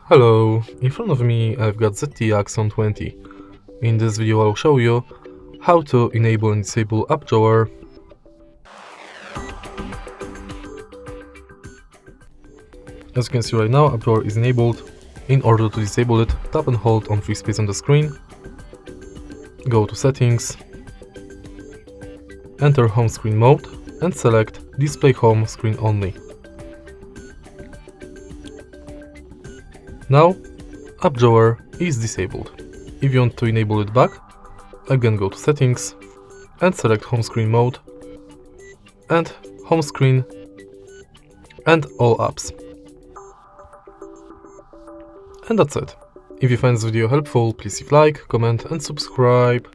Hello, in front of me I've got ZTE Axon 20. In this video I'll show you how to enable and disable app drawer. As you can see right now, app drawer is enabled. In order to disable it, tap and hold on free space on the screen, go to settings, enter home screen mode and select display home screen only. Now, app drawer is disabled. If you want to enable it back, again go to settings and select home screen mode and home screen and all apps. And that's it. If you find this video helpful, please leave a like, comment and subscribe.